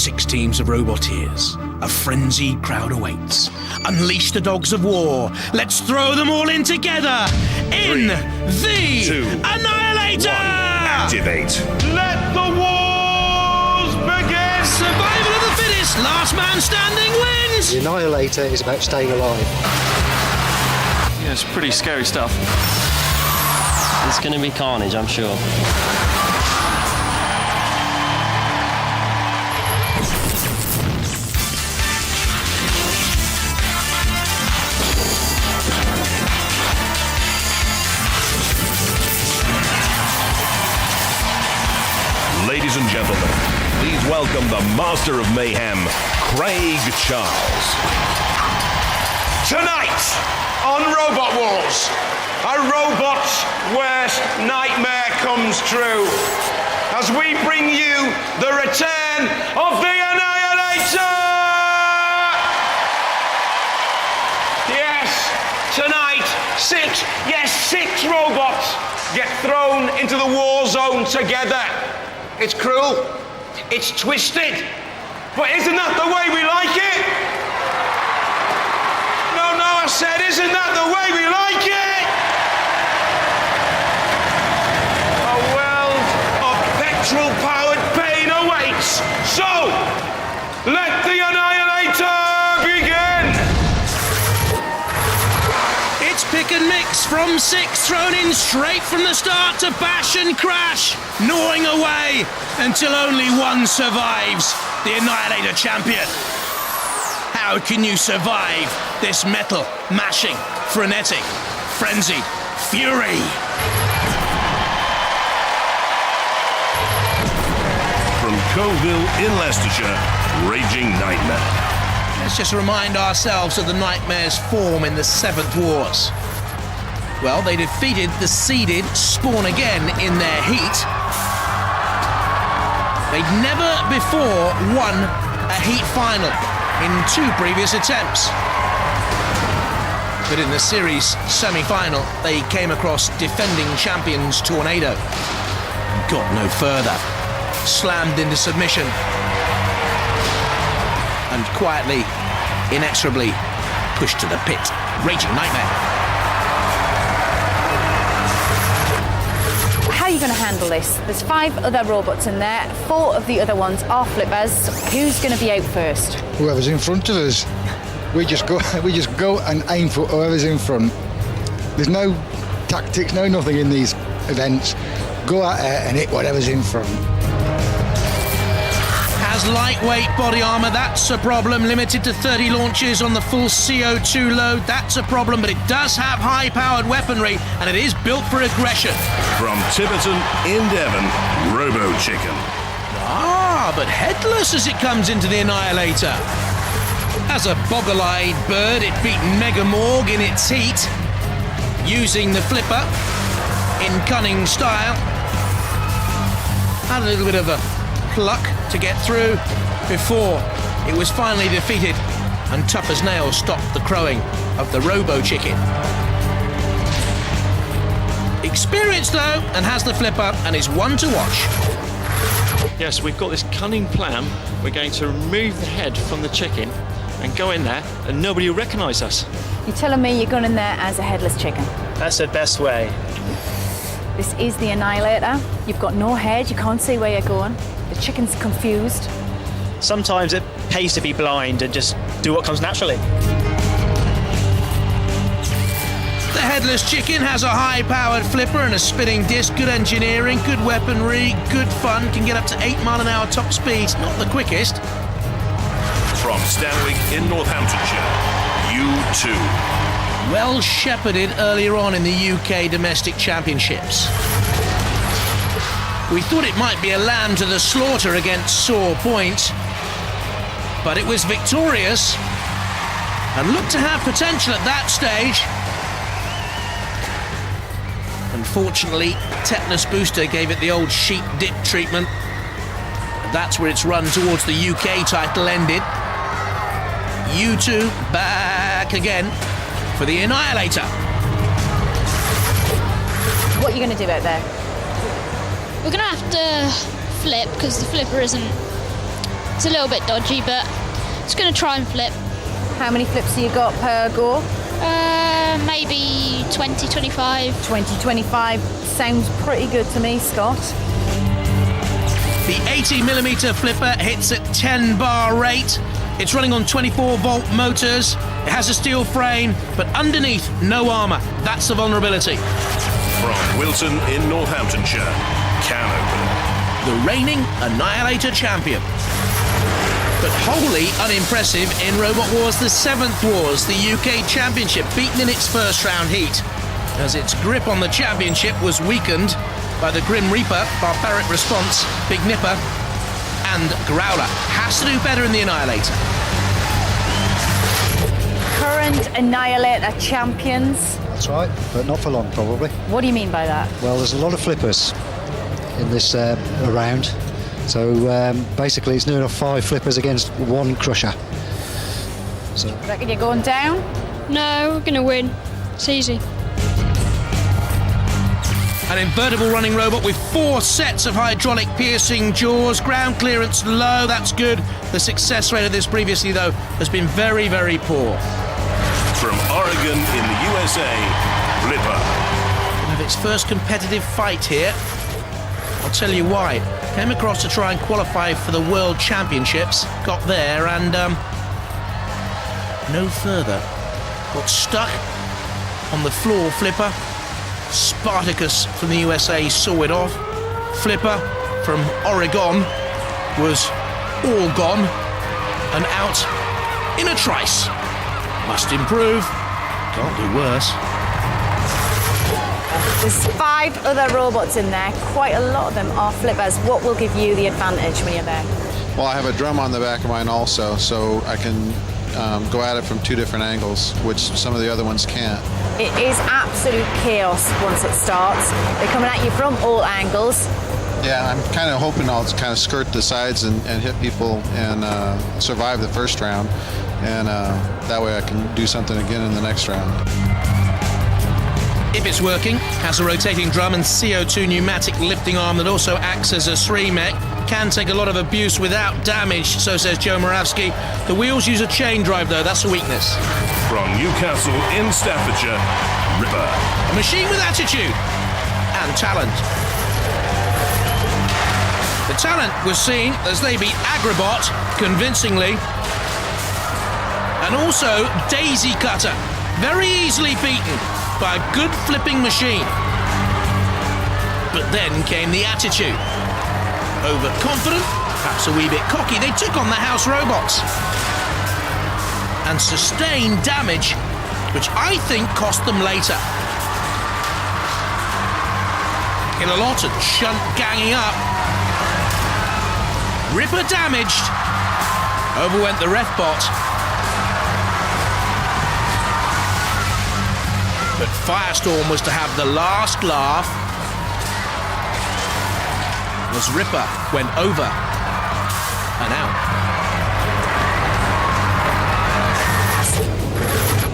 6 teams of Roboteers. A frenzied crowd awaits. Unleash the dogs of war. Let's throw them all in together. In 3, 2, Annihilator! 1. Activate. Let the wars begin! Survival of the fittest. Last man standing wins. The Annihilator is about staying alive. Yeah, it's pretty scary stuff. It's going to be carnage, I'm sure. Ladies and gentlemen, please welcome the Master of Mayhem, Craig Charles. Tonight on Robot Wars, a robot's worst nightmare comes true as we bring you the return of the Annihilator! Yes, tonight, 6 robots get thrown into the war zone together. It's cruel, it's twisted, but isn't that the way we like it? No, I said, isn't that the way we like it? A world of petrol-powered pain awaits. So, let the Annihilator begin! It's pick and mix from 6, thrown in straight from the start to bash and crash, gnawing away until only one survives, the Annihilator champion. How can you survive this metal, mashing, frenetic, frenzied fury? From Coville in Leicestershire, Raging Nightmare. Let's just remind ourselves of the Nightmare's form in the 7th Wars. Well, they defeated the seeded Spawn Again in their heat. They'd never before won a heat final in 2 previous attempts. But in the series semi-final, they came across defending champions Tornado and got no further. Slammed into submission and quietly, inexorably pushed to the pit. Raging Nightmare. How are you going to handle this? There's 5 other robots in there. 4 of the other ones are flippers. Who's going to be out first? Whoever's in front of us. We just go and aim for whoever's in front. There's no tactics, no nothing in these events. Go out there and hit whatever's in front. Has lightweight body armour, that's a problem. Limited to 30 launches on the full CO2 load, that's a problem. But it does have high-powered weaponry, and it is built for aggression. From Tiverton in Devon, Robo Chicken. Ah, but headless as it comes into the Annihilator. As a boggle-eyed bird, it beat Mega Morg in its heat, using the flipper in cunning style. Had a little bit of a pluck to get through before it was finally defeated, and tough as nails stopped the crowing of the Robo Chicken. Experienced though, and has the flipper, and is one to watch. Yes, we've got this cunning plan. We're going to remove the head from the chicken and go in there, and nobody will recognise us. You're telling me you're going in there as a headless chicken? That's the best way. This is the Annihilator. You've got no head, you can't see where you're going. The chicken's confused. Sometimes it pays to be blind and just do what comes naturally. The headless chicken has a high-powered flipper and a spinning disc. Good engineering, good weaponry, good fun. Can get up to 8 mile/h top speed. Not the quickest. From Stanwick in Northamptonshire, U2. Well shepherded earlier on in the UK domestic championships. We thought it might be a lamb to the slaughter against Sore Point, but it was victorious and looked to have potential at that stage. Unfortunately, Tetanus Booster gave it the old sheep dip treatment. That's where its run towards the UK title ended. U2 back again for the Annihilator. What are you going to do out there? We're going to have to flip because the flipper isn't It's a little bit dodgy, but it's going to try and flip. How many flips have you got per go? Maybe 20, 25. 20, 25. Sounds pretty good to me, Scott. The 80mm flipper hits at 10 bar rate. It's running on 24-volt motors. It has a steel frame, but underneath, no armour. That's the vulnerability. From Wilton in Northamptonshire, can open. The reigning Annihilator champion. But wholly unimpressive in Robot Wars, the 7th Wars, the UK Championship, beaten in its first round heat, as its grip on the championship was weakened by the Grim Reaper, Barbaric Response, Big Nipper, and Growler. Has to do better in the Annihilator. Current Annihilator champions. That's right, but not for long, probably. What do you mean by that? Well, there's a lot of flippers in this round. So basically, it's near enough 5 flippers against 1 crusher. So. Reckon you're going down? No, we're going to win. It's easy. An invertible running robot with 4 sets of hydraulic piercing jaws, ground clearance low, that's good. The success rate of this previously, though, has been very, very poor. From Oregon in the USA, Flipper. It'll have its first competitive fight here. I'll tell you why. Came across to try and qualify for the World Championships, got there and no further. Got stuck on the floor flipper. Spartacus from the USA saw it off. Flipper from Oregon was all gone and out in a trice. Must improve, can't do worse. There's 5 other robots in there. Quite a lot of them are flippers. What will give you the advantage when you're there? Well, I have a drum on the back of mine also, so I can go at it from 2 different angles, which some of the other ones can't. It is absolute chaos once it starts. They're coming at you from all angles. Yeah, I'm kind of hoping I'll kind of skirt the sides and hit people and survive the first round, and that way I can do something again in the next round. If it's working, has a rotating drum and CO2 pneumatic lifting arm that also acts as a 3-mech. Can take a lot of abuse without damage, so says Joe Moravsky. The wheels use a chain drive, though. That's a weakness. From Newcastle in Staffordshire, Ripper. A machine with attitude and talent. The talent was seen as they beat Agrabot convincingly. And also Daisy Cutter, very easily beaten by a good flipping machine. But then came the attitude. Overconfident, perhaps a wee bit cocky, they took on the house robots and sustained damage, which I think cost them later. Hit a lot and Shunt ganging up. Ripper damaged. Over went the ref bot. But Firestorm was to have the last laugh as Ripper went over and out.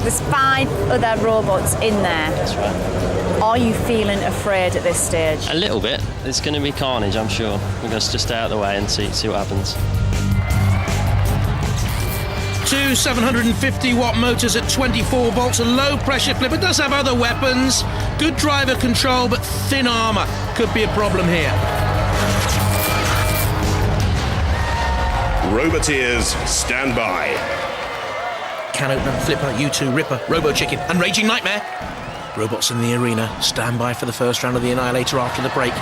There's 5 other robots in there. That's right. Are you feeling afraid at this stage? A little bit. It's going to be carnage, I'm sure. We're going to just stay out of the way and see what happens. 2 750-watt motors at 24 volts, a low-pressure flipper. Does have other weapons. Good driver control, but thin armour could be a problem here. Roboteers, stand by. Can opener, flipper, U2, Ripper, Robo Chicken, and Raging Nightmare. Robots in the arena. Stand by for the first round of the Annihilator after the break.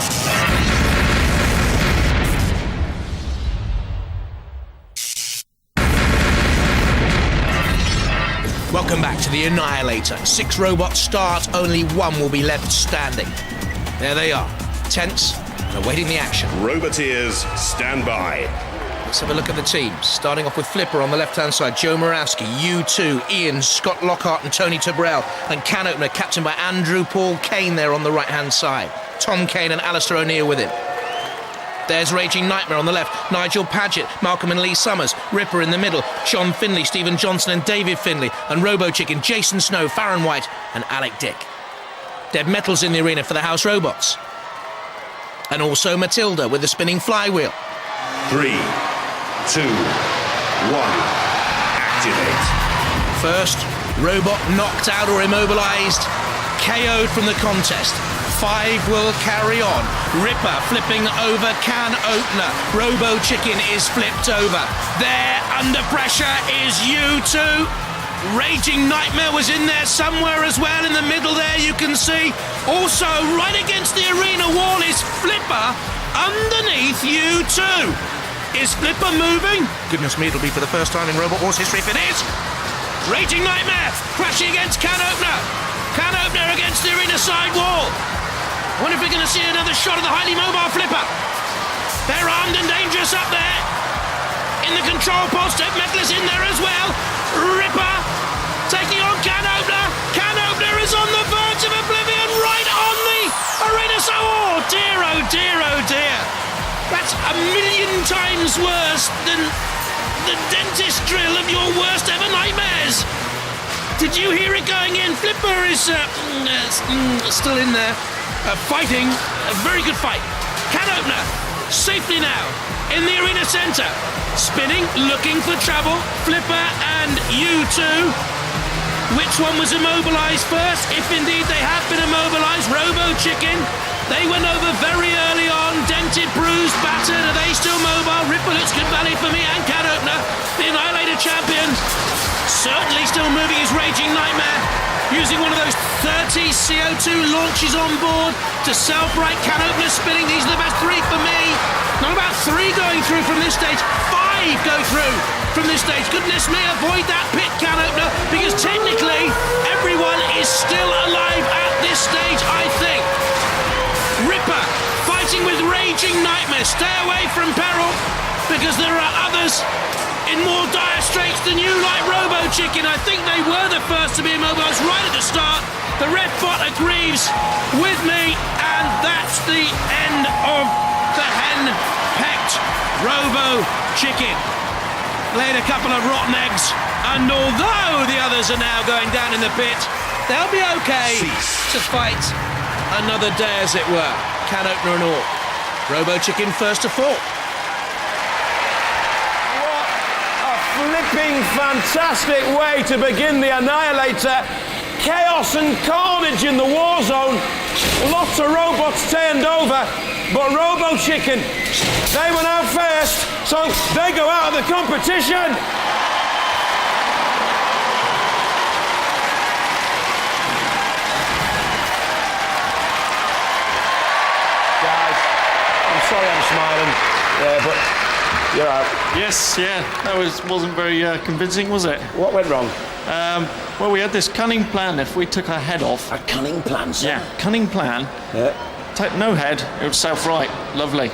Welcome back to the Annihilator. 6 robots start, only 1 will be left standing. There they are, tense and awaiting the action. Roboteers, stand by. Let's have a look at the teams. Starting off with Flipper on the left-hand side, Joe Moravsky, U2, Ian, Scott Lockhart and Tony Tabrell, and Can Opener, captained by Andrew Paul Kane there on the right-hand side. Tom Kane and Alistair O'Neill with him. There's Raging Nightmare on the left, Nigel Paget, Malcolm and Lee Summers, Ripper in the middle, John Finley, Stephen Johnson and David Finley, and Robo Chicken, Jason Snow, Farron White and Alec Dick. Dead Metal's in the arena for the house robots. And also Matilda with the spinning flywheel. 3, 2, 1, activate. First, robot knocked out or immobilized, KO'd from the contest. 5 will carry on. Ripper flipping over can opener. Robo Chicken is flipped over. There, under pressure, is U2. Raging Nightmare was in there somewhere as well. In the middle there, you can see. Also, right against the arena wall is Flipper underneath U2. Is Flipper moving? Goodness me, it'll be for the first time in Robot Wars history if it is. Raging Nightmare crashing against can opener. Can opener against the arena side wall. I wonder if we're going to see another shot of the highly mobile Flipper. They're armed and dangerous up there. In the control pod, Step Meckless in there as well. Ripper taking on Can Opener. Can Opener is on the verge of oblivion, right on the arena. So, oh dear, oh dear, oh dear. That's a million times worse than the dentist drill of your worst ever nightmares. Did you hear it going in? Flipper is still in there. Fighting, a very good fight. Can opener, safely now, in the arena centre. Spinning, looking for trouble. Flipper and U2. Which one was immobilised first? If indeed they have been immobilised, Robo Chicken. They went over very early on, dented, bruised, battered. Are they still mobile? Ripper looks good value for me and Can opener. The Annihilator champion. Certainly still moving his Raging Nightmare. Using one of those 30 CO2 launches on board to self-right Can opener spinning. These are the best 3 for me. Not about 3 going through from this stage. 5 go through from this stage. Goodness me, avoid that pit, Can opener, because technically everyone is still alive at this stage, I think. Ripper fighting with Raging Nightmare. Stay away from peril, because there are others in more dire straits than you, like Robo Chicken. I think they were the first to be immobilised right at the start. The red bot agrees with me, and that's the end of the hen-pecked Robo Chicken. Laid a couple of rotten eggs, and although the others are now going down in the pit, they'll be okay to fight another day, as it were. Can opener and all. Robo Chicken first to fall. Flipping fantastic way to begin the Annihilator. Chaos and carnage in the war zone. Lots of robots turned over, but Robo Chicken, they went out first, so they go out of the competition. Guys, I'm sorry I'm smiling, but you're out. Yes, yeah, that wasn't very convincing, was it? What went wrong? Well, we had this cunning plan. If we took our head off... A cunning plan, sir? Yeah, cunning plan. Yeah. Take no head, it would self-right. Lovely.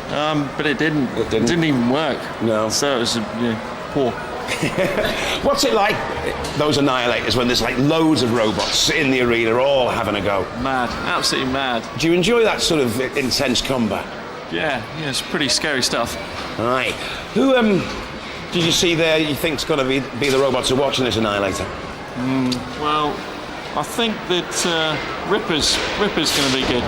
But it didn't. It didn't even work. No. So it was poor. What's it like, those Annihilators, when there's like loads of robots in the arena all having a go? Mad, absolutely mad. Do you enjoy that sort of intense combat? Yeah, it's pretty scary stuff. Right. Who did you see there you think's going to be the robots who are watching this Annihilator? Well, I think that Ripper's going to be good.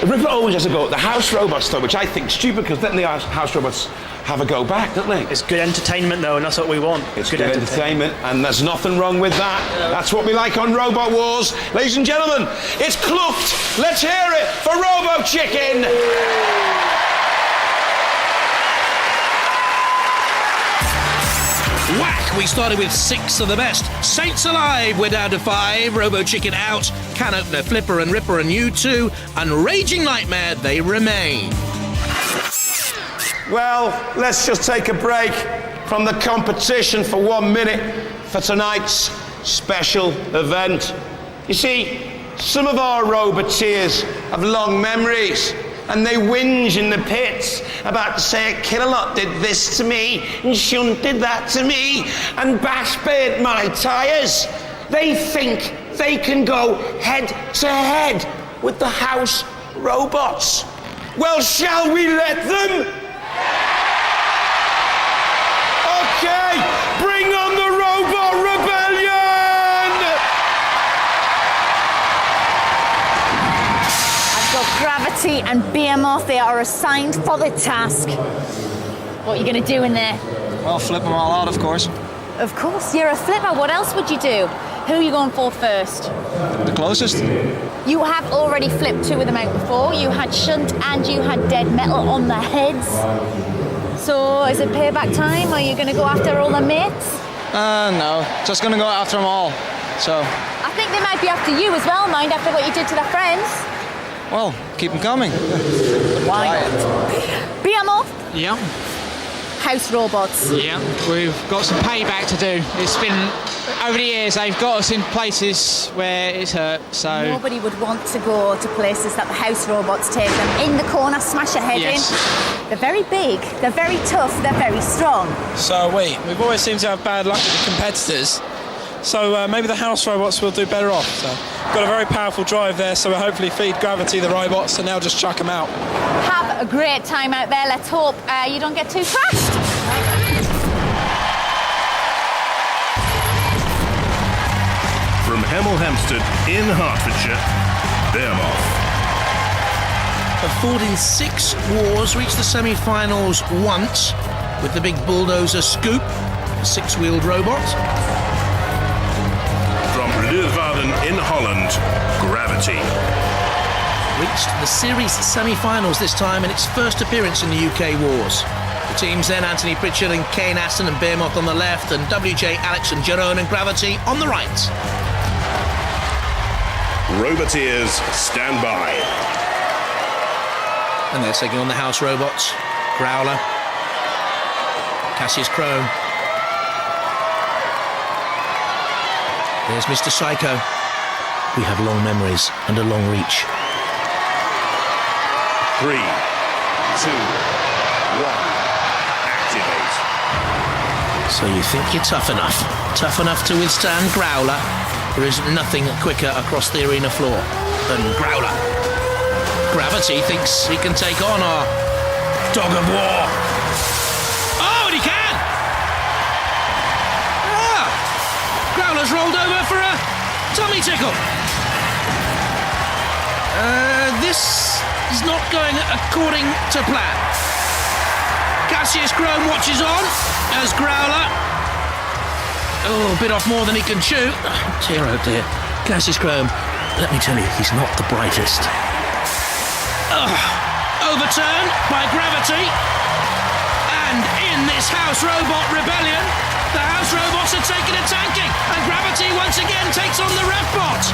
Ripper always has a go at the house robots, though, which I think's stupid, because then the house robots have a go back, don't they? It's good entertainment, though, and that's what we want. It's good entertainment, and there's nothing wrong with that. Yeah. That's what we like on Robot Wars. Ladies and gentlemen, it's Clucked. Let's hear it for Robo Chicken. Whack! We started with 6 of the best. Saints alive, we're down to 5. Robo Chicken out. Can opener, Flipper and Ripper and U2. And Raging Nightmare, they remain. Well, let's just take a break from the competition for 1 minute for tonight's special event. You see, some of our roboteers have long memories, and they whinge in the pits about to say Killalot did this to me, and Shunt did that to me, and Bash burnt my tyres. They think they can go head to head with the house robots. Well, shall we let them? Okay, bring on the Robot Rebellion! I've got Gravity and Behemoth. They are assigned for the task. What are you going to do in there? Well, flip them all out, of course. Of course, you're a flipper. What else would you do? Who are you going for first? The closest. You have already flipped 2 of them out before. You had shunt and you had dead metal on the heads. So is it payback time? Are you going to go after all the mates? No, just going to go after them all. So. I think they might be after you as well, mind, after what you did to their friends. Well, keep them coming. Why not? Behemoth? Yeah. House robots. Yeah, we've got some payback to do. It's been, over the years, they've got us in places where it's hurt, so... Nobody would want to go to places that the house robots take them. In the corner, smash your head in. They're very big, they're very tough, they're very strong. So we've always seemed to have bad luck with the competitors. So maybe the house robots will do better off. So got a very powerful drive there, so we'll hopefully feed gravity the robots and now just chuck them out. Have a great time out there. Let's hope you don't get too crashed. From Hemel Hempstead in Hertfordshire, Behemoth. Have fought in 6 wars, reached the semi-finals once with the big bulldozer Scoop, a 6-wheeled robot. From Leeuwarden in Holland, Gravity. Reached the series semi-finals this time in its first appearance in the UK wars. The teams then Anthony Pritchard and Kane Aston and Behemoth on the left, and WJ, Alex and Jerome and Gravity on the right. Roboteers, stand by. And they're taking on the house robots. Growler. Cassius Chrome. There's Mr. Psycho. We have long memories and a long reach. 3, 2, 1. Activate. So you think you're tough enough? Tough enough to withstand Growler? There is nothing quicker across the arena floor than Growler. Gravity thinks he can take on our dog of war. Oh, and he can! Growler's rolled over for a tummy tickle. This is not going according to plan. Cassius Chrome watches on as Growler... Oh, bit off more than he can chew. Dear, oh dear. Cassius Chrome, let me tell you, he's not the brightest. Overturned by Gravity. And in this house robot rebellion, the house robots are taking a tanking, and Gravity once again takes on the RevBot.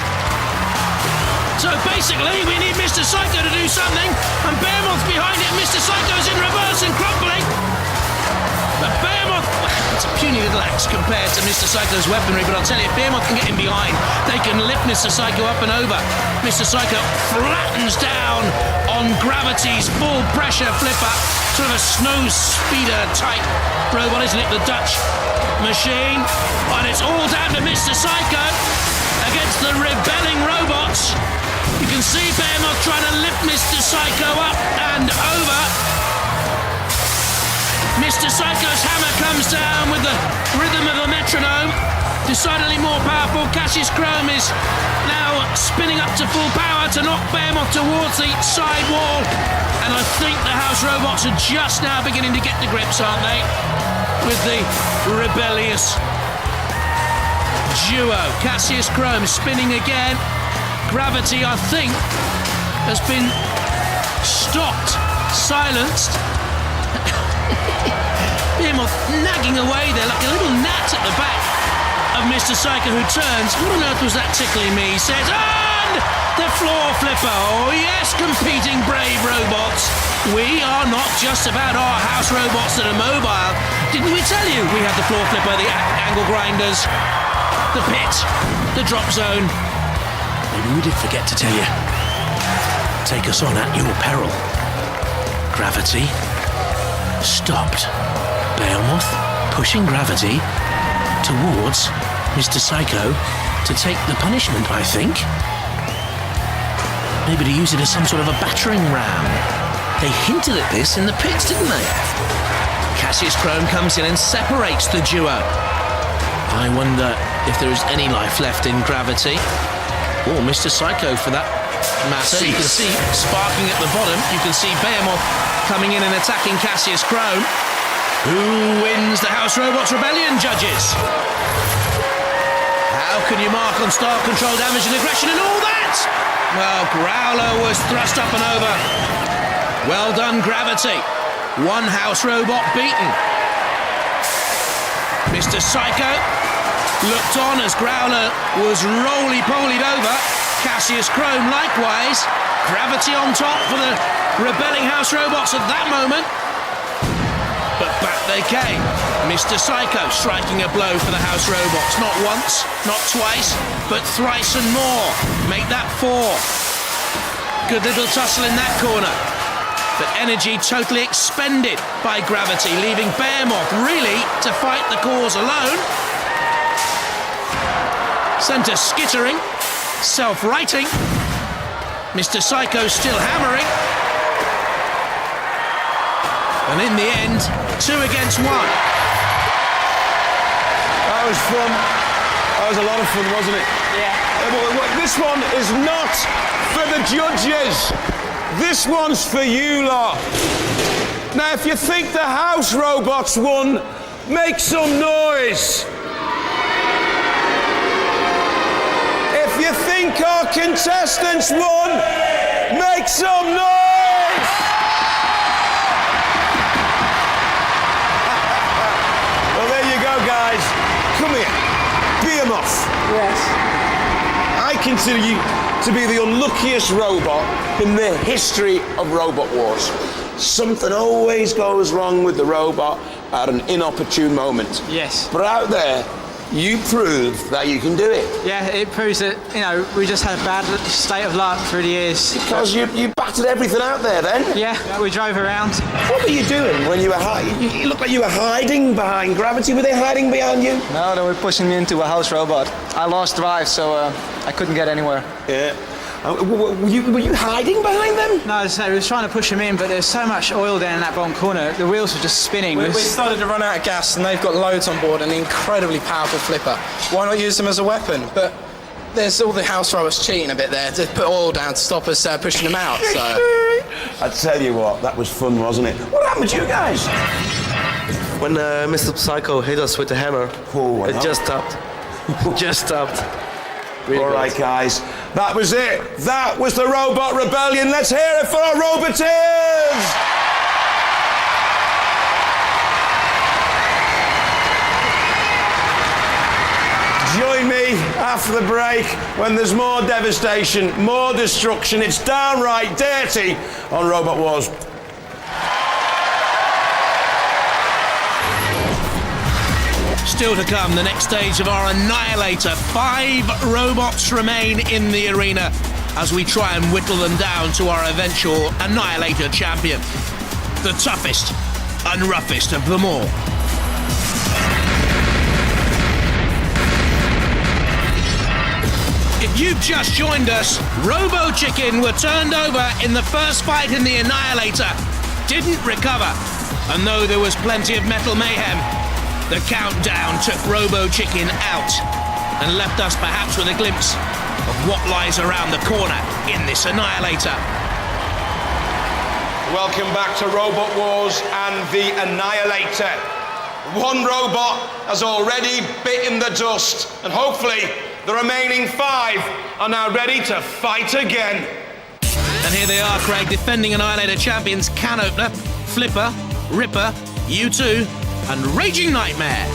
So basically, we need Mr. Psycho to do something, and Behemoth behind it. Mr. Psycho's in reverse and crumbling. But Behemoth, it's a puny little axe compared to Mr. Psycho's weaponry, but I'll tell you, if Behemoth can get in behind, they can lift Mr. Psycho up and over. Mr. Psycho flattens down on Gravity's full pressure flipper, sort of a snow speeder type robot, isn't it? The Dutch machine. And it's all down to Mr. Psycho against the rebelling robots. You can see Behemoth trying to lift Mr. Psycho up and over. Mr. Psycho's hammer comes down with the rhythm of a metronome. Decidedly more powerful. Cassius Chrome is now spinning up to full power to knock Behemoth towards the side wall. And I think the house robots are just now beginning to get the grips, aren't they? With the rebellious duo. Cassius Chrome spinning again. Gravity, I think, has been stopped, silenced. Behemoth nagging away there like a little gnat at the back of Mr. Psycho, who turns. What on earth was that tickling me? He says, and the floor flipper. Oh yes, competing brave robots. We are not just about our house robots that are mobile. Didn't we tell you we had the floor flipper, the angle grinders, the pit, the drop zone? Maybe we did forget to tell you. Take us on at your peril. Gravity stopped. Behemoth pushing Gravity towards Mr. Psycho to take the punishment, I think. Maybe to use it as some sort of a battering ram. They hinted at this in the pits, didn't they? Cassius Chrome comes in and separates the duo. I wonder if there is any life left in Gravity. Or Mr. Psycho, for that matter. You can see sparking at the bottom. You can see Behemoth coming in and attacking Cassius Chrome. Who wins the House Robots Rebellion, judges? How can you mark on star control damage and aggression and all that? Well, Growler was thrust up and over. Well done, Gravity. One House Robot beaten. Mr. Psycho looked on as Growler was roly-polied over. Cassius Chrome likewise. Gravity on top for the rebelling House Robots at that moment. But back they came. Mr. Psycho striking a blow for the House Robots. Not once, not twice, but thrice and more. Make that 4. Good little tussle in that corner. But energy totally expended by Gravity, leaving Behemoth really to fight the cause alone. Centre skittering, self-righting. Mr. Psycho still hammering. And in the end, 2 against 1. That was fun. That was a lot of fun, wasn't it? Yeah. This one is not for the judges. This one's for you lot. Now, if you think the House Robots won, make some noise. If you think our contestants won, make some noise. Well, there you go, guys. Come here. Behemoth. Yes. I consider you to be the unluckiest robot in the history of Robot Wars. Something always goes wrong with the robot at an inopportune moment. Yes. But out there, you prove that you can do it. Yeah, it proves that, we just had a bad state of luck through the years. Because you battered everything out there then? Yeah, we drove around. What were you doing when you were you looked like you were hiding behind Gravity. Were they hiding behind you? No, they were pushing me into a house robot. I lost drive, so I couldn't get anywhere. Yeah. Were you hiding behind them? No, as I say, we were trying to push them in, but there's so much oil down in that bottom corner, the wheels were just spinning. We started to run out of gas, and they've got loads on board, an incredibly powerful flipper. Why not use them as a weapon? But there's all the House Robots cheating a bit there to put oil down to stop us pushing them out. So I tell you what, that was fun, wasn't it? What happened to you guys? When Mr. Psycho hit us with the hammer, it just stopped. Just stopped. Really all right, guys. That was it. That was the Robot Rebellion. Let's hear it for our Roboteers! Join me after the break when there's more devastation, more destruction. It's downright dirty on Robot Wars. Still to come, the next stage of our Annihilator. 5 robots remain in the arena as we try and whittle them down to our eventual Annihilator champion. The toughest and roughest of them all. If you've just joined us, Robo Chicken were turned over in the first fight in the Annihilator. Didn't recover. And though there was plenty of metal mayhem, the countdown took Robo Chicken out and left us perhaps with a glimpse of what lies around the corner in this Annihilator. Welcome back to Robot Wars and the Annihilator. One robot has already bitten the dust, and hopefully the remaining 5 are now ready to fight again. And here they are, Craig, defending Annihilator champions Can Opener, Flipper, Ripper, U2, and Raging Nightmare.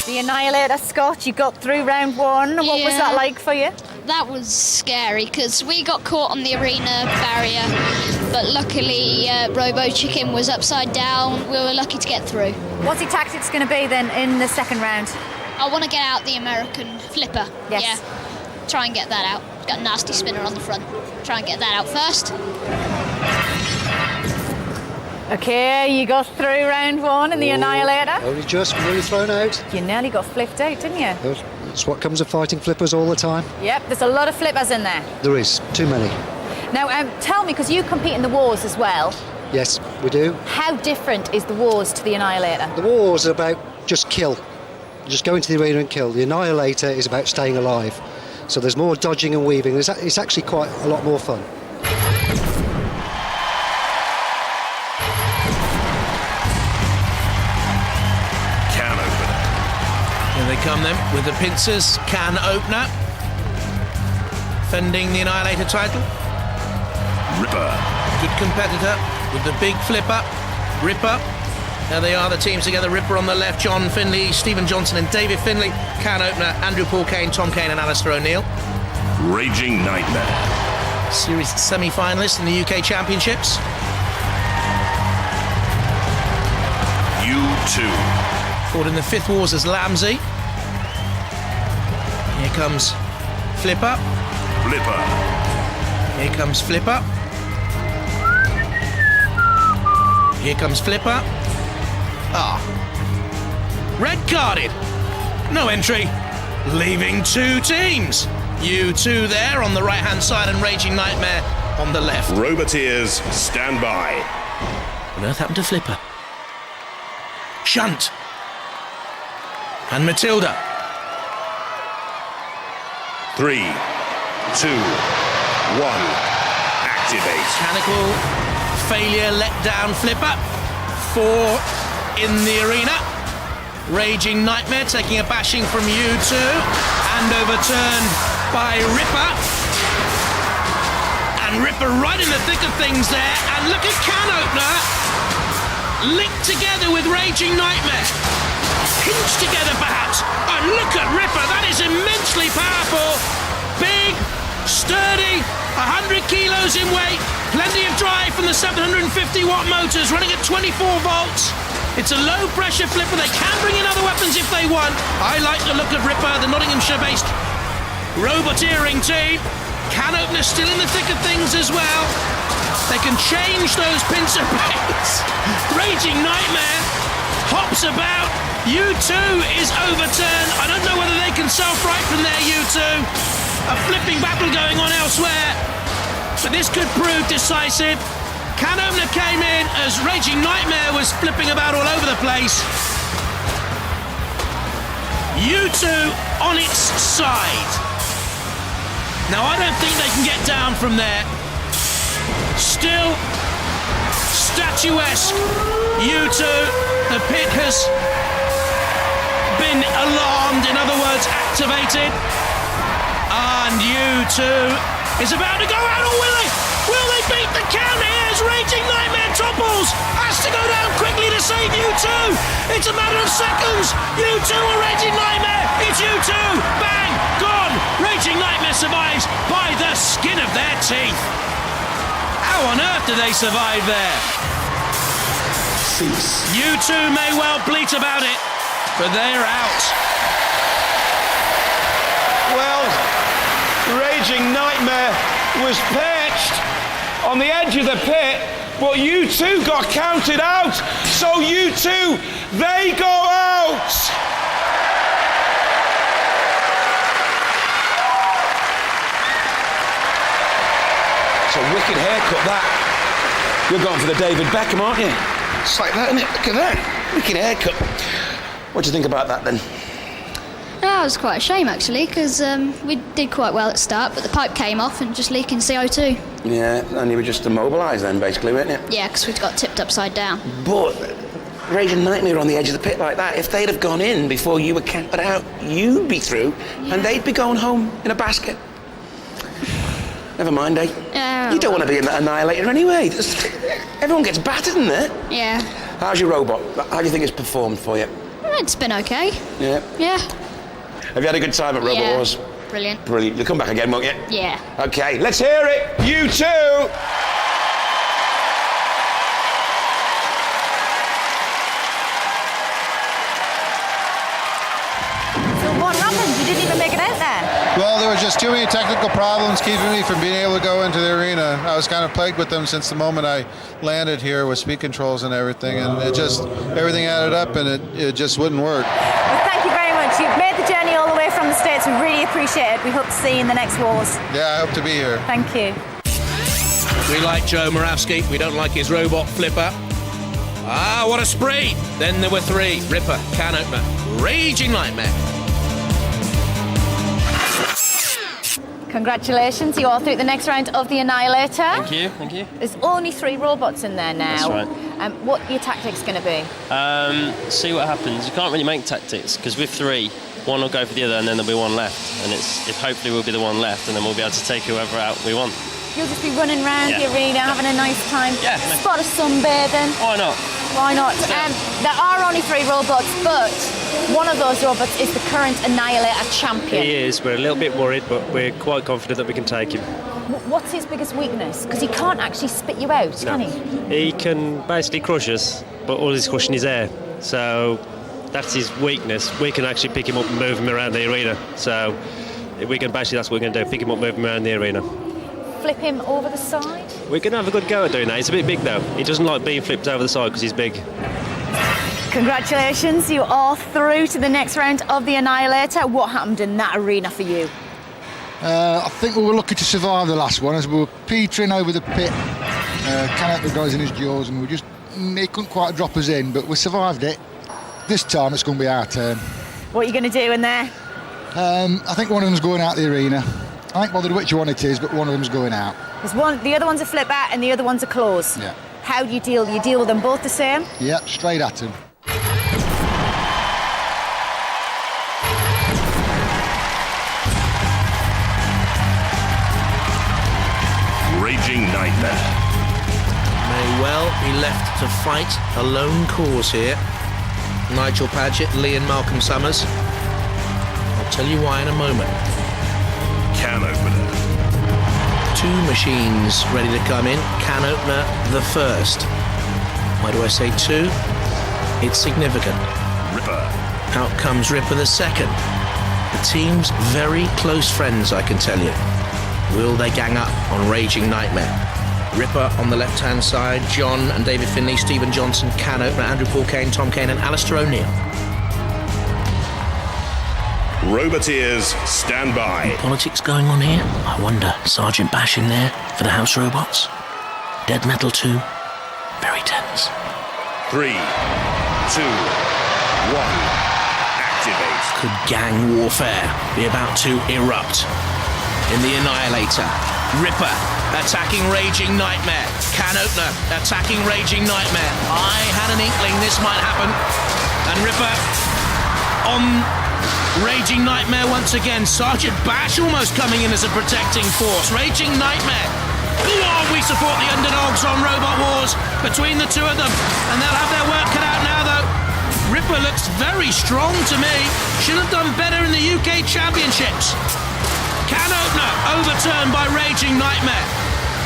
The Annihilator, Scott, you got through round 1. What was that like for you? That was scary because we got caught on the arena barrier, but luckily Robo Chicken was upside down. We were lucky to get through. What's your tactics going to be then in the second round? I want to get out the American flipper. Yes. Yeah. Try and get that out. It's got a nasty spinner on the front. Try and get that out first. Okay, you got through round 1 in the Annihilator. Only just really thrown out. You nearly got flipped out, didn't you? That's what comes of fighting flippers all the time. Yep, there's a lot of flippers in there. There is, too many. Now, tell me, because you compete in the wars as well. Yes, we do. How different is the wars to the Annihilator? The wars are about just kill. Just go into the arena and kill. The Annihilator is about staying alive. So there's more dodging and weaving. It's actually quite a lot more fun. Here they come then with the pincers. Can opener. Defending the Annihilator title. Ripper. Good competitor with the big flipper. Ripper. There they are, the teams together. Ripper on the left, John Finley, Stephen Johnson and David Finley. Can opener, Andrew Paul Kane, Tom Kane and Alistair O'Neill. Raging Nightmare. Series semi-finalist in the UK Championships. U2. Fought in the Fifth Wars as Lamsey. Here comes Flipper. Flipper. Here comes Flipper. Here comes Flipper. Ah. Red carded. No entry. Leaving 2 teams. U2 there on the right-hand side and Raging Nightmare on the left. Roboteers, stand by. What on earth happened to Flipper? Shunt. And Matilda. 3, 2, 1. Activate. Mechanical failure, let down Flipper. 4 in the arena. Raging Nightmare taking a bashing from U2 and overturned by Ripper. And Ripper right in the thick of things there. And look at Can Opener linked together with Raging Nightmare. Pinched together perhaps. And look at Ripper, that is immensely powerful. Big, sturdy, 100 kilos in weight, plenty of drive from the 750 watt motors running at 24 volts. It's a low pressure flipper. They can bring in other weapons if they want. I like the look of Ripper, the Nottinghamshire based roboteering team. Can Opener still in the thick of things as well. They can change those pincer plates. Raging Nightmare hops about. U2 is overturned. I don't know whether they can self-right from there, U2. A flipping battle going on elsewhere. But this could prove decisive. Can Opener came in as Raging Nightmare was flipping about all over the place. U2 on its side. Now I don't think they can get down from there. Still statuesque. U2, the pit has been alarmed, in other words, activated. And U2 is about to go out, or will they? Will they beat the count here as Raging Nightmare topples? Has to go down quickly to save U2. It's a matter of seconds. U2 or Raging Nightmare. It's U2. Bang, gone. Raging Nightmare survives by the skin of their teeth. How on earth do they survive there? U2 may well bleat about it, but they're out. Well, Raging Nightmare was perched on the edge of the pit, but U2 got counted out. So U2, they go out. It's a wicked haircut, that. You're going for the David Beckham, aren't you? It's like that, isn't it? Look at that. Wicked haircut. What do you think about that, then? That was quite a shame, actually, because we did quite well at the start, but the pipe came off and just leaking CO2. Yeah, and you were just immobilised then, basically, weren't you? Yeah, because we got tipped upside down. But Raging Nightmare on the edge of the pit like that, if they'd have gone in before you were campered out, you'd be through, and they'd be going home in a basket. Never mind, eh? You don't want to be in that Annihilator anyway. Everyone gets battered in there. Yeah. How's your robot? How do you think it's performed for you? It's been okay. Yeah? Yeah. Have you had a good time at Robot Wars? Brilliant. Brilliant. You'll come back again, won't you? Yeah. Okay, let's hear it. You too. So what happened? You didn't even make it out there. Well, there were just too many technical problems keeping me from being able to go into the arena. I was kind of plagued with them since the moment I landed here with speed controls and everything, and everything added up, and it just wouldn't work. Well, thank you very much. You've made the journey all the way from the States. We really appreciate it. We hope to see you in the next Wars. Yeah, I hope to be here. Thank you. We like Joe Moravsky. We don't like his robot flipper. Ah, what a spree. Then there were 3. Ripper, Can Opener, Raging Nightmare. Congratulations, you all through the next round of the Annihilator. Thank you, thank you. There's only 3 robots in there now. That's right. What are your tactics going to be? See what happens. You can't really make tactics, because with 3, one will go for the other, and then there'll be one left. And hopefully we'll be the one left, and then we'll be able to take whoever out we want. You'll just be running around the arena, having a nice time. Yeah. Spot of sunbathing. Why not? Why not? There are only 3 robots, but one of those robots is the current Annihilator champion. He is. We're a little bit worried, but we're quite confident that we can take him. What's his biggest weakness? Because he can't actually spit you out, can he? He can basically crush us, but all he's crushing is air. So that's his weakness. We can actually pick him up and move him around the arena. So we can basically, that's what we're going to do, pick him up, move him around the arena. Flip him over the side? We're going to have a good go at doing that. He's a bit big though. He doesn't like being flipped over the side because he's big. Congratulations, you are through to the next round of the Annihilator. What happened in that arena for you? I think we were lucky to survive the last one as we were petering over the pit. Can the guys in his jaws, and he couldn't quite drop us in, but we survived it. This time it's going to be our turn. What are you going to do in there? I think one of them's going out the arena. I ain't bothered which one it is, but one of them's going out. The other one's a flip out and the other one's a close. Yeah. How do you deal? You deal with them both the same? Yep, straight at him. Raging Nightmare. May well be left to fight a lone cause here. Nigel Paget, Lee and Malcolm Summers. I'll tell you why in a moment. Can opener. 2 machines ready to come in. Can opener the first. Why do I say 2? It's significant. Ripper. Out comes Ripper the second. The team's very close friends, I can tell you. Will they gang up on Raging Nightmare? Ripper on the left-hand side, John and David Finley, Stephen Johnson, Can opener, Andrew Paul Kane, Tom Kane and Alistair O'Neill. Roboteers, stand by. Politics going on here? I wonder. Sergeant Bash in there for the House Robots? Dead Metal 2? Very tense. 3, 2, 1. Activate. Could gang warfare be about to erupt? In the Annihilator, Ripper attacking Raging Nightmare. Can opener attacking Raging Nightmare. I had an inkling this might happen. And Ripper on Raging Nightmare once again. Sergeant Bash almost coming in as a protecting force. Raging Nightmare. Go on, we support the underdogs on Robot Wars between the two of them. And they'll have their work cut out now, though. Ripper looks very strong to me. Should have done better in the UK Championships. Can opener overturned by Raging Nightmare.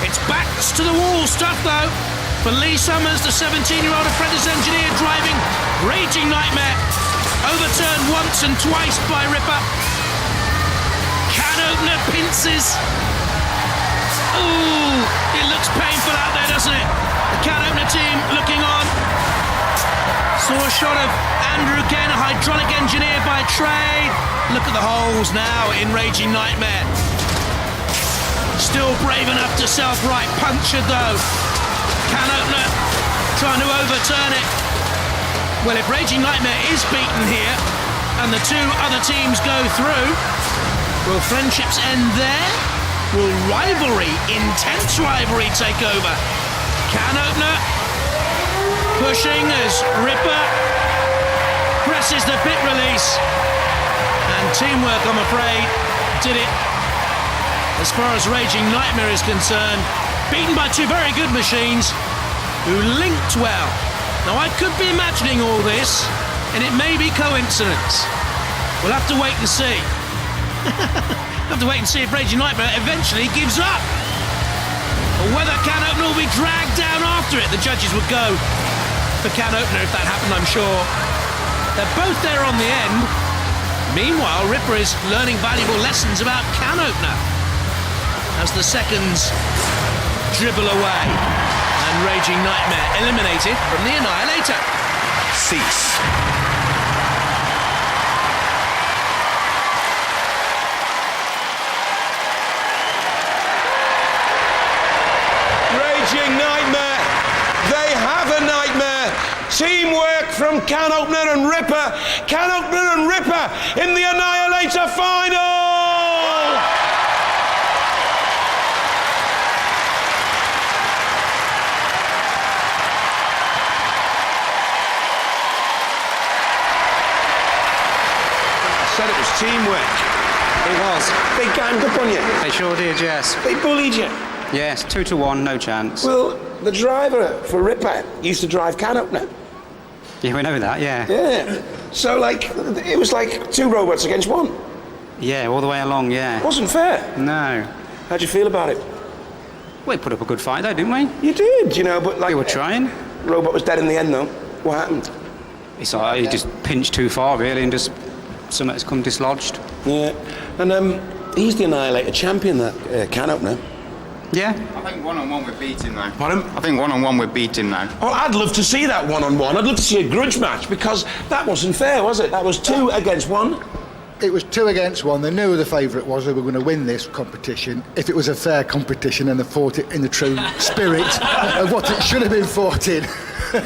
It's backs to the wall stuff, though. For Lee Summers, the 17-year-old apprentice engineer driving Raging Nightmare. Overturned once and twice by Ripper. Can opener pinces. Ooh, it looks painful out there, doesn't it? The Can opener team looking on. Saw a shot of Andrew Kane, a hydraulic engineer by trade. Look at the holes now in Raging Nightmare. Still brave enough to self-right punctured though. Can opener trying to overturn it. Well, if Raging Nightmare is beaten here and the 2 other teams go through, will friendships end there? Will rivalry, intense rivalry, take over? Can opener pushing as Ripper presses the pit release. And teamwork, I'm afraid, did it. As far as Raging Nightmare is concerned, beaten by 2 very good machines who linked well. Now, I could be imagining all this, and it may be coincidence. We'll have to wait and see. We'll have to wait and see if Raging Nightmare eventually gives up. Or whether Can Opener will be dragged down after it. The judges would go for Can Opener if that happened, I'm sure. They're both there on the end. Meanwhile, Ripper is learning valuable lessons about Can Opener as the seconds dribble away. And Raging Nightmare eliminated from the Annihilator. Cease. Raging Nightmare. They have a nightmare. Teamwork from Can Opener and Ripper. Can Opener and Ripper in the Annihilator final. said it was teamwork. It was. They ganged up on you. They sure did, yes. They bullied you. Yes, 2-1, no chance. Well, the driver for Ripper used to drive can opener. Yeah, we know that, yeah. Yeah. So, like, it was like 2 robots against 1. Yeah, all the way along, yeah. It wasn't fair. No. How'd you feel about it? We put up a good fight, though, didn't we? You did, you know, but like... We were trying. Robot was dead in the end, though. What happened? It's like he just pinched too far, really, and just something's come dislodged. Yeah. And he's the Annihilator champion, that can opener. Yeah. I think one-on-one we're beating now. Pardon? I think one-on-one we're beating now. Oh, I'd love to see that one-on-one. I'd love to see a grudge match, because that wasn't fair, was it? That was 2 against 1. It was 2 against 1. They knew who the favourite was, who were going to win this competition. If it was a fair competition and they fought it in the true spirit of what it should have been fought in.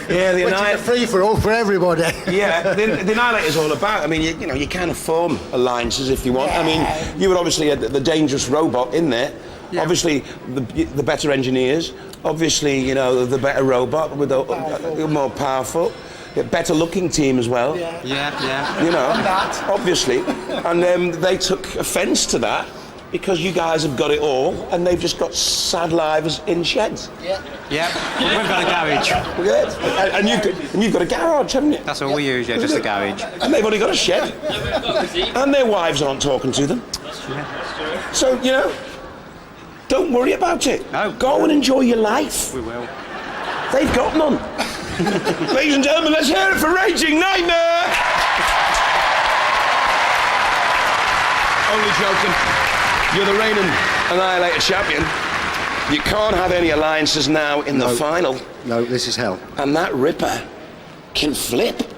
Yeah, the Annihilator. Free for all for everybody. Yeah, the Annihilator's all about. I mean, you kind of form alliances if you want. Yeah. I mean, you were obviously the dangerous robot in there. Yeah. Obviously, the better engineers. Obviously, the better robot with the more powerful. Better looking team as well. Yeah. Obviously. And they took offence to that because you guys have got it all and they've just got sad lives in sheds. Yeah. We've got a garage. Yeah. And you've got a garage, haven't you? That's all we use, yeah, just a garage. And they've only got a shed. And their wives aren't talking to them. Yeah. So, don't worry about it. No. Go and enjoy your life. We will. They've got none. Ladies and gentlemen, let's hear it for Raging Nightmare! Only joking. You're the reigning Annihilator champion. You can't have any alliances now in the final. No, this is hell. And that Ripper can flip.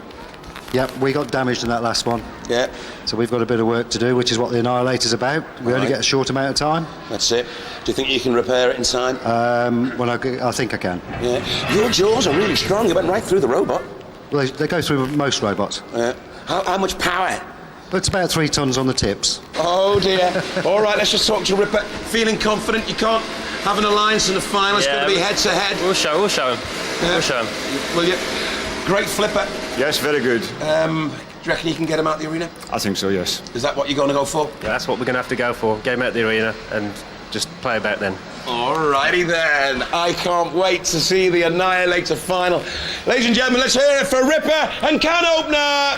Yep, we got damaged in that last one. Yeah. So we've got a bit of work to do, which is what the Annihilator's about. We only get a short amount of time. That's it. Do you think you can repair it in time? I think I can. Yeah. Your jaws are really strong. You went right through the robot. Well, they go through most robots. Yeah. How much power? It's about 3 tons on the tips. Oh dear. All right, let's just talk to Ripper. Feeling confident? You can't have an alliance in the final. It's going to be head to head. We'll show him. Yeah. We'll show him. Will you? Great flipper. Yes, very good. Do you reckon you can get him out the arena? I think so, yes. Is that what you're going to go for? Yeah, that's what we're going to have to go for. Get him out the arena and just play about then. Alrighty then. I can't wait to see the Annihilator final. Ladies and gentlemen, let's hear it for Ripper and Can Opener!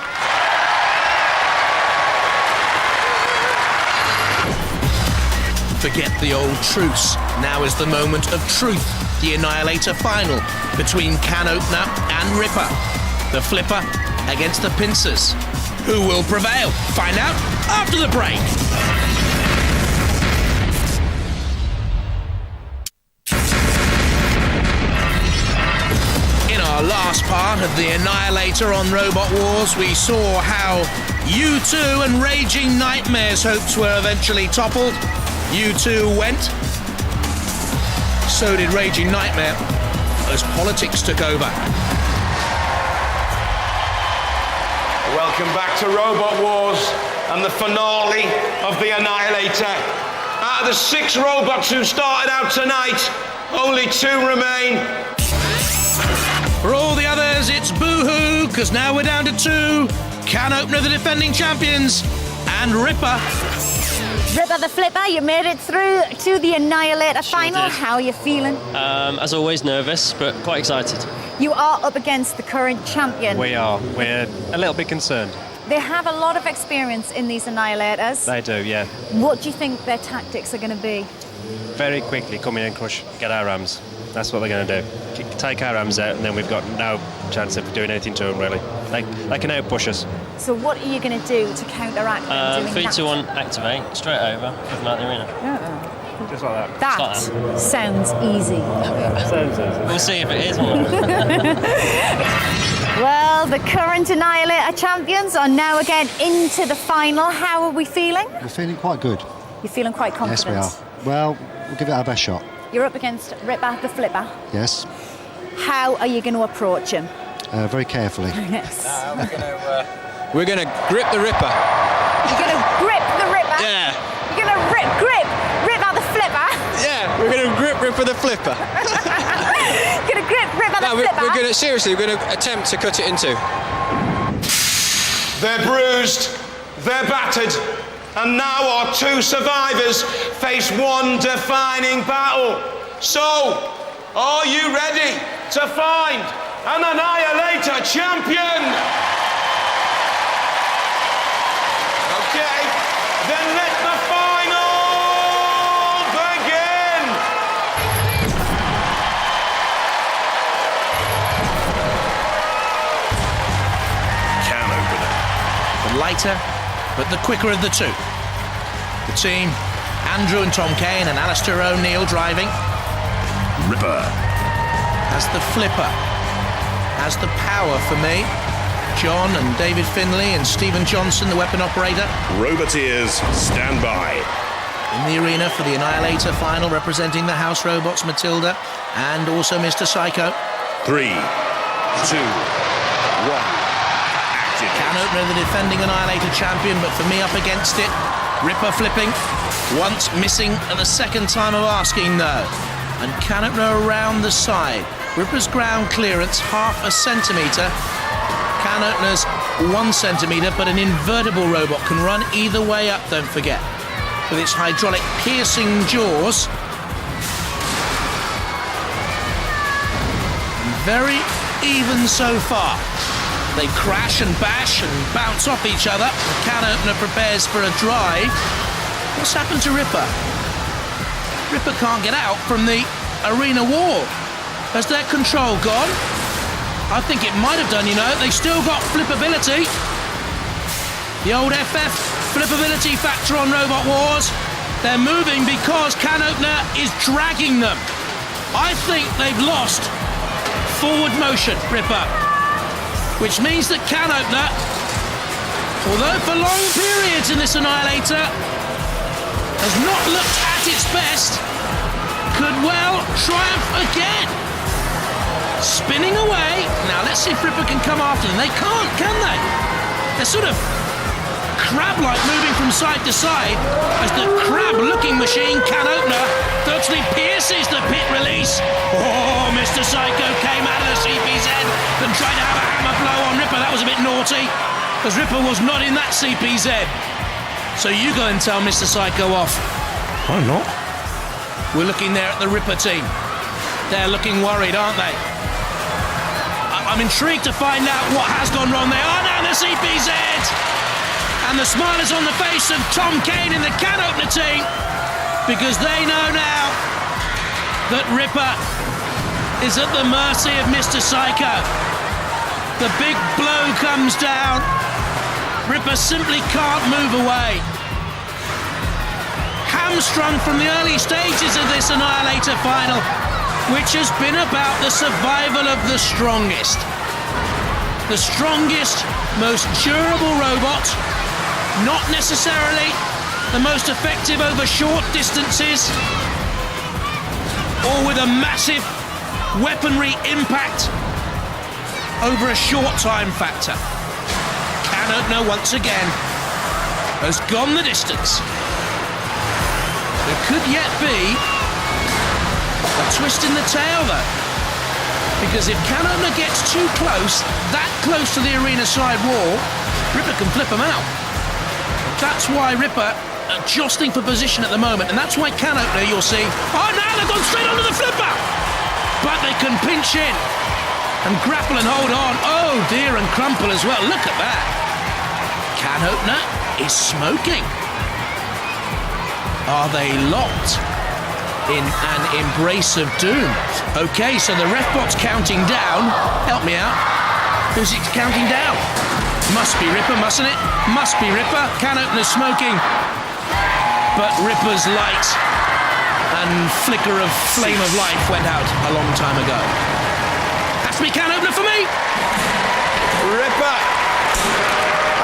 Forget the old truce. Now is the moment of truth. The Annihilator final between Can Opener and Ripper. The flipper against the pincers. Who will prevail? Find out after the break. In our last part of the Annihilator on Robot Wars, we saw how U2 and Raging Nightmare's hopes were eventually toppled. U2 went. So did Raging Nightmare as politics took over. Welcome back to Robot Wars and the finale of the Annihilator. Out of the 6 robots who started out tonight, only 2 remain. For all the others, it's boo-hoo, because now we're down to 2. Can Opener, the defending champions, and Ripper. Ripper the Flipper, you made it through to the Annihilator final. did. How are you feeling? As always, nervous, but quite excited. You are up against the current champion. We are. We're a little bit concerned. They have a lot of experience in these Annihilators. They do, yeah. What do you think their tactics are going to be? Very quickly come in and crush, get our rams. That's what they're going to do. Take our rams out, and then we've got no chance of doing anything to them, really. They can outpush us. So what are you going to do to counteract them doing 3, that? 2, 1, activate, straight over, give them out the arena. Just like that. That Just like that. sounds easy. Sounds easy. We'll see if it is. Well, the current Annihilator champions are now again into the final. How are we feeling? We're feeling quite good. You're feeling quite confident? Yes, we are. Well, we'll give it our best shot. You're up against Ripper the Flipper. Yes. How are you going to approach him? Very carefully. Yes. We're going to grip the Ripper. You're going to grip the Ripper? Yeah. You're going to grip Ripper the Flipper? Yeah, we're going to grip Ripper the Flipper. You're going to grip Ripper the Flipper? We're going to attempt to cut it in 2. They're bruised. they're battered, and now our two survivors face one defining battle. So, are you ready to find an Annihilator champion? Okay, then let the final begin! Can opener. The lighter, but the quicker of the two. The team, Andrew and Tom Kane and Alistair O'Neill driving. Ripper. Has the flipper. Has the power for me. John and David Finlay and Stephen Johnson, the weapon operator. Roboteers, stand by. In the arena for the Annihilator final, representing the house robots, Matilda and also Mr. Psycho. 3, 2, 1. Can opener, the defending Annihilator champion, but for me up against it. Ripper flipping, once missing at the second time of asking though. And Can opener around the side. Ripper's ground clearance, half a centimetre. Can opener's 1 centimetre, but an invertible robot can run either way up, don't forget. With its hydraulic piercing jaws. Very even so far. They crash and bash and bounce off each other. The Can opener prepares for a drive. What's happened to Ripper? Ripper can't get out from the arena wall. Has their control gone? I think it might have done, you know. They still got flippability. The old FF flippability factor on Robot Wars. They're moving because Can opener is dragging them. I think they've lost forward motion, Ripper. Which means that Can opener, although for long periods in this Annihilator has not looked at its best, could well triumph again. Spinning away. Now let's see if Ripper can come after them. They can't, can they? They're sort of crab-like moving from side to side as the crab-looking machine, Can opener, virtually pierces the pit release. Oh, Mr. Psycho came out of the CPZ and tried to have a hammer blow on Ripper. That was a bit naughty, because Ripper was not in that CPZ. So you go and tell Mr. Psycho off. I'm not. We're looking there at the Ripper team. They're looking worried, aren't they? I'm intrigued to find out what has gone wrong. They are now in the CPZ! And the smile is on the face of Tom Kane in the Can opener team, because they know now that Ripper is at the mercy of Mr. Psycho. The big blow comes down. Ripper simply can't move away. Hamstrung from the early stages of this Annihilator final, which has been about the survival of the strongest. The strongest, most durable robot, not necessarily the most effective over short distances, or with a massive weaponry impact over a short time factor. Can opener once again has gone the distance. There could yet be a twist in the tail though, because if Can opener gets too close, that close to the arena side wall, Ripper can flip him out. That's why Ripper are jostling for position at the moment, and that's why Can opener, you'll see, oh now they've gone straight onto the flipper, but they can pinch in and grapple and hold on. Oh dear, and crumple as well. Look at that. Can opener is smoking. Are they locked in an embrace of doom? Okay, so the ref bot's counting down. Help me out. Who's it counting down? Must be Ripper, mustn't it? Must be Ripper. Can opener smoking. But Ripper's light and flicker of flame of life went out a long time ago. Has to be Can opener for me. Ripper,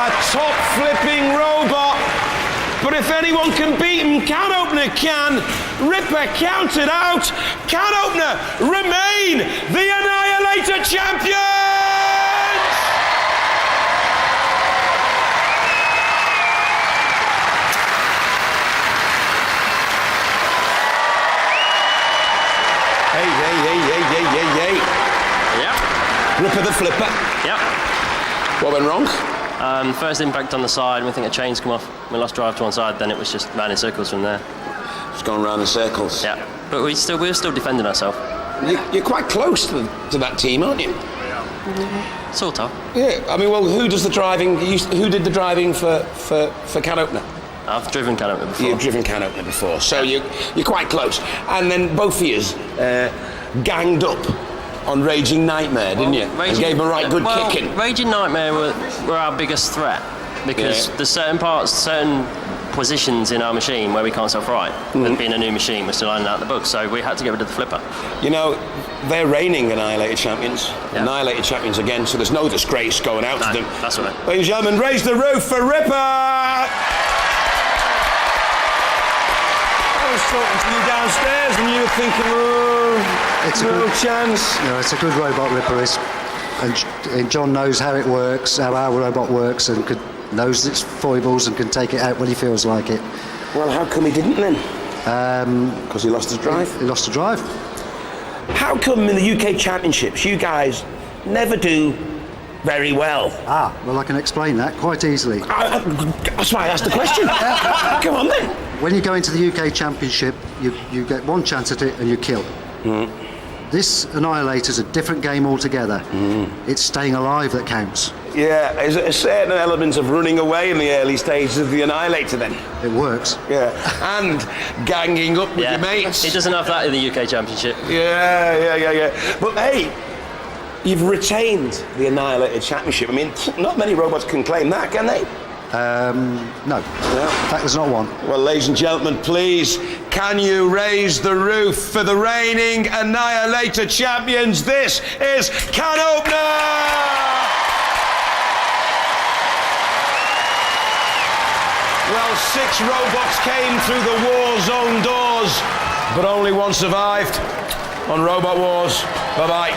a top flipping robot. But if anyone can beat him, Can opener can. Ripper counted out. Can opener remain the Annihilator champions! Hey. Yep. Ripper the flipper. Yep. What went wrong? First impact on the side, we think a chain's come off. We lost drive to one side, then it was just round in circles from there. Just going round in circles. Yeah, but we were still defending ourselves. You're quite close to that team, aren't you? Sort of. Yeah, I mean, well, who does the driving? Who did the driving for can opener? I've driven can opener before. You've driven can opener before, so you're quite close. And then both of you ganged up on Raging Nightmare, didn't you? And gave him a right good kicking. Raging Nightmare were our biggest threat because there's certain positions in our machine where we can't self-right. And being a new machine, we're still ironing out the bugs, so we had to get rid of the flipper. You know, they're reigning Annihilator champions. Yeah. Annihilator champions again, so there's no disgrace going out to them. That's right. Ladies and gentlemen, raise the roof for Ripper! I was talking to you downstairs and you were thinking, it's no chance. No, it's a good robot, Ripper is. And John knows how it works, how our robot works, and knows its foibles and can take it out when he feels like it. Well, how come he didn't then? Because he lost his drive? He lost the drive. How come in the UK Championships you guys never do very well? Well, I can explain that quite easily. That's why I asked the question. Come on then. When you go into the UK Championship, you get one chance at it and you kill. This Annihilator's a different game altogether. It's staying alive that counts. Yeah, is it a certain element of running away in the early stages of the Annihilator then? It works. Yeah, and ganging up with your mates. It doesn't have that in the UK Championship. Yeah. But hey, you've retained the Annihilator Championship. I mean, not many robots can claim that, can they? No. In fact, there's not one. Well, ladies and gentlemen, please, can you raise the roof for the reigning Annihilator champions? This is Can Opener! Well, 6 robots came through the war zone doors, but only one survived on Robot Wars. Bye-bye.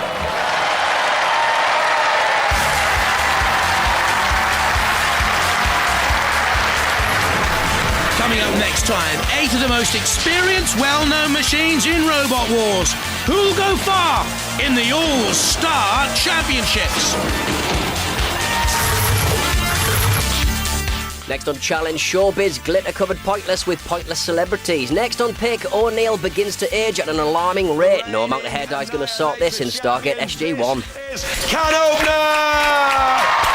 Coming up next time, 8 of the most experienced, well-known machines in Robot Wars. Who'll go far in the All-Star Championships? Next on Challenge Showbiz, glitter-covered Pointless with pointless celebrities. Next on Pick, O'Neill begins to age at an alarming rate. No amount of hair dye is going to sort this in Stargate SG-1. Can Opener!